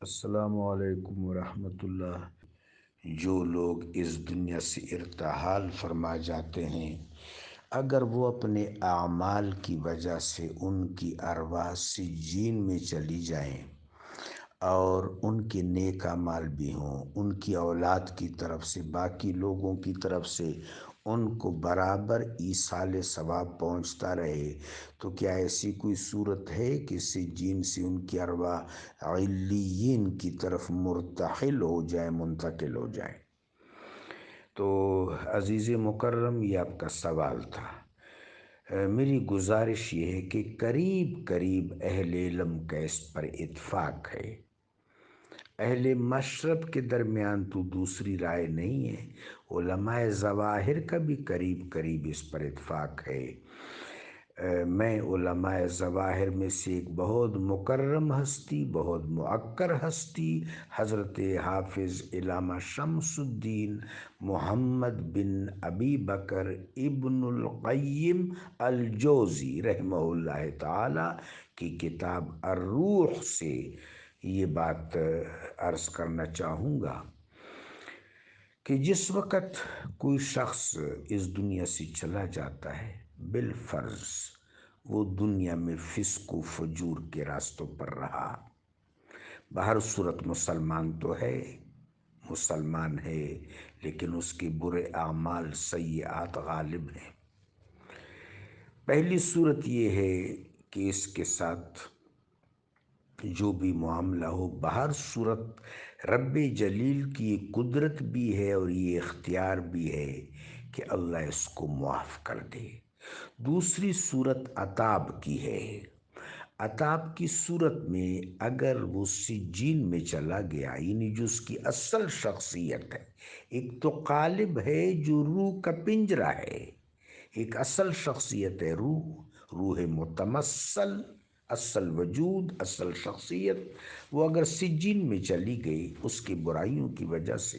السلام علیکم ورحمۃ اللہ۔ جو لوگ اس دنیا سے ارتحال فرما جاتے ہیں، اگر وہ اپنے اعمال کی وجہ سے ان کی ارواح سجین میں چلی جائیں اور ان کے نیک اعمال بھی ہوں، ان کی اولاد کی طرف سے، باقی لوگوں کی طرف سے ان کو برابر ایصال ثواب پہنچتا رہے، تو کیا ایسی کوئی صورت ہے کہ سجین سے ان کی ارواح علیین کی طرف مرتحل ہو جائیں، منتقل ہو جائیں؟ تو عزیز مکرم، یہ آپ کا سوال تھا۔ میری گزارش یہ ہے کہ قریب قریب اہل علم کا اس پر اتفاق ہے، اہل مشرب کے درمیان تو دوسری رائے نہیں ہے، علماء ظواہر کا بھی قریب قریب اس پر اتفاق ہے۔ میں علماء ظواہر میں سے ایک بہت مکرم ہستی، بہت معکر ہستی، حضرت حافظ علامہ شمس الدین محمد بن ابی بکر ابن القیم الجوزی رحمہ اللہ تعالی کی کتاب الروح سے یہ بات عرض کرنا چاہوں گا کہ جس وقت کوئی شخص اس دنیا سے چلا جاتا ہے، بالفرض وہ دنیا میں فسق و فجور کے راستوں پر رہا، بہر صورت مسلمان تو ہے، مسلمان ہے، لیکن اس کے برے اعمال سیئات غالب ہیں۔ پہلی صورت یہ ہے کہ اس کے ساتھ جو بھی معاملہ ہو، بہر صورت رب جلیل کی یہ قدرت بھی ہے اور یہ اختیار بھی ہے کہ اللہ اس کو معاف کر دے۔ دوسری صورت عطاب کی ہے۔ عطاب کی صورت میں اگر وہ سجین میں چلا گیا، یعنی جو اس کی اصل شخصیت ہے، ایک تو قالب ہے جو روح کا پنجرہ ہے، ایک اصل شخصیت ہے روح متمثل، اصل وجود، اصل شخصیت، وہ اگر سجین میں چلی گئی اس کی برائیوں کی وجہ سے،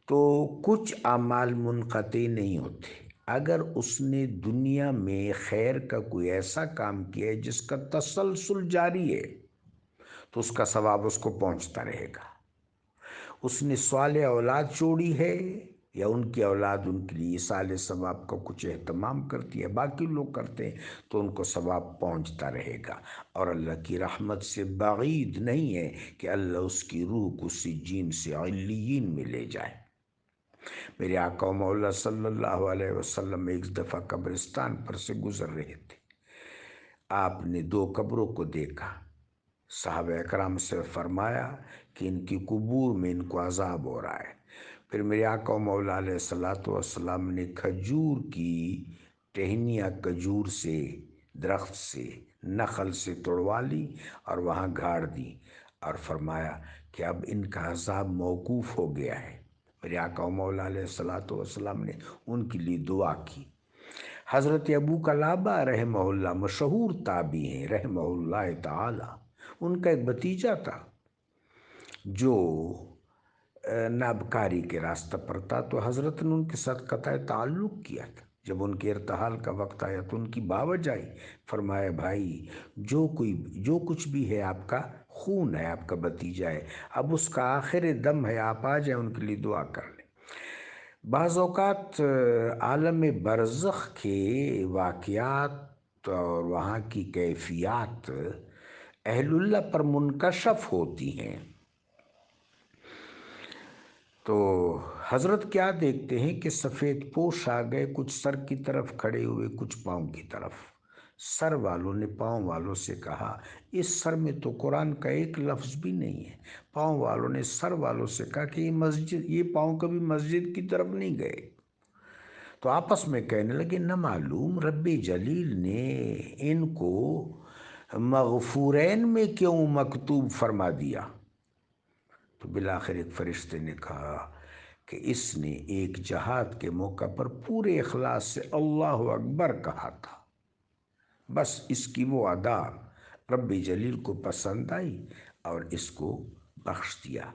تو کچھ اعمال منقطع نہیں ہوتے۔ اگر اس نے دنیا میں خیر کا کوئی ایسا کام کیا ہے جس کا تسلسل جاری ہے، تو اس کا ثواب اس کو پہنچتا رہے گا۔ اس نے صالح اولاد چھوڑی ہے یا ان کی اولاد ان کے لیے ایصال ثواب کا کچھ اہتمام کرتی ہے، باقی لوگ کرتے ہیں، تو ان کو ثواب پہنچتا رہے گا، اور اللہ کی رحمت سے بعید نہیں ہے کہ اللہ اس کی روح کو سجین سے علیین میں لے جائے۔ میرے آقا و مولا صلی اللہ علیہ وسلم ایک دفعہ قبرستان پر سے گزر رہے تھے، آپ نے دو قبروں کو دیکھا، صحابہ اکرام سے فرمایا کہ ان کی قبور میں ان کو عذاب ہو رہا ہے۔ پھر میرے آقا و مولا علیہ الصلوۃ والسلام نے کھجور کی ٹہنیاں کھجور سے، درخت سے، نخل سے توڑوا لی اور وہاں گاڑ دی، اور فرمایا کہ اب ان کا عذاب موقوف ہو گیا ہے۔ میرے آقا و مولا علیہ الصلوۃ والسلام نے ان کے لیے دعا کی۔ حضرت ابو قلابہ رحمہ اللہ مشہور تابعی ہیں رحمہ اللہ تعالی، ان کا ایک بھتیجا تھا جو نابکاری کے راستہ پر تھا، تو حضرت نے ان کے ساتھ قطع تعلق کیا تھا۔ جب ان کے ارتحال کا وقت آیا تو ان کی باوجھ آئی، فرمایا بھائی جو کچھ بھی ہے آپ کا خون ہے، آپ کا بھتیجا ہے، اب اس کا آخر دم ہے، آپ آ جائیں، ان کے لیے دعا کر لیں۔ بعض اوقات عالم برزخ کے واقعات اور وہاں کی کیفیات اہل اللہ پر منکشف ہوتی ہیں، تو حضرت کیا دیکھتے ہیں کہ سفید پوش آ گئے، کچھ سر کی طرف کھڑے ہوئے، کچھ پاؤں کی طرف۔ سر والوں نے پاؤں والوں سے کہا اس سر میں تو قرآن کا ایک لفظ بھی نہیں ہے۔ پاؤں والوں نے سر والوں سے کہا کہ یہ پاؤں کبھی مسجد کی طرف نہیں گئے۔ تو آپس میں کہنے لگے نہ معلوم رب جلیل نے ان کو مغفورین میں کیوں مکتوب فرما دیا؟ تو بالآخر ایک فرشتے نے کہا کہ اس نے ایک جہاد کے موقع پر پورے اخلاص سے اللہ اکبر کہا تھا، بس اس کی وہ ادا رب جلیل کو پسند آئی اور اس کو بخش دیا۔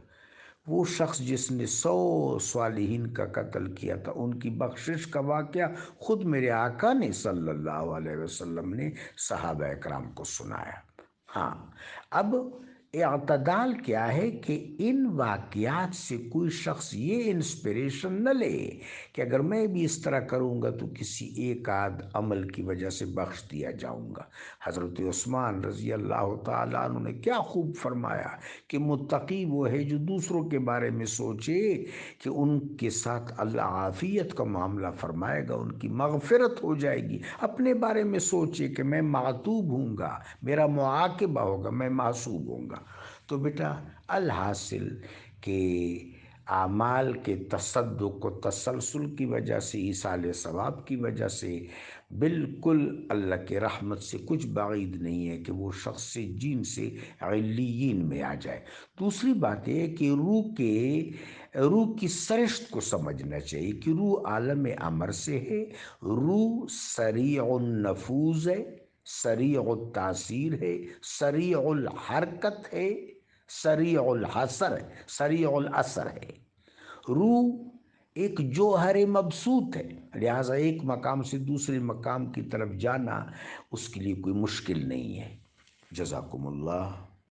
وہ شخص جس نے 100 صالحین کا قتل کیا تھا، ان کی بخشش کا واقعہ خود میرے آقا نے صلی اللہ علیہ وسلم نے صحابہ اکرام کو سنایا۔ ہاں، اب اعتدال کیا ہے کہ ان واقعات سے کوئی شخص یہ انسپریشن نہ لے کہ اگر میں بھی اس طرح کروں گا تو کسی ایک آدھ عمل کی وجہ سے بخش دیا جاؤں گا۔ حضرت عثمان رضی اللہ تعالیٰ عنہ نے کیا خوب فرمایا کہ متقی وہ ہے جو دوسروں کے بارے میں سوچے کہ ان کے ساتھ اللہ عافیت کا معاملہ فرمائے گا، ان کی مغفرت ہو جائے گی۔ اپنے بارے میں سوچے کہ میں معتوب ہوں گا، میرا معاقبہ ہوگا، میں معصوب ہوں گا۔ تو بیٹا الحاصل کہ اعمال کے تصدق و تسلسل کی وجہ سے، ایصال ثواب کی وجہ سے بالکل اللہ کے رحمت سے کچھ بعید نہیں ہے کہ وہ شخص سے جین سے علیین میں آ جائے۔ دوسری بات یہ ہے کہ روح کی سرشت کو سمجھنا چاہیے کہ روح عالم امر سے ہے، روح سریع النفوذ ہے، سریع التاثیر ہے، سریع الحرکت ہے، سریع الحسر ہے، سریع الاثر ہے۔ روح ایک جوہر مبسوط ہے، لہٰذا ایک مقام سے دوسرے مقام کی طرف جانا اس کے لیے کوئی مشکل نہیں ہے۔ جزاکم اللہ۔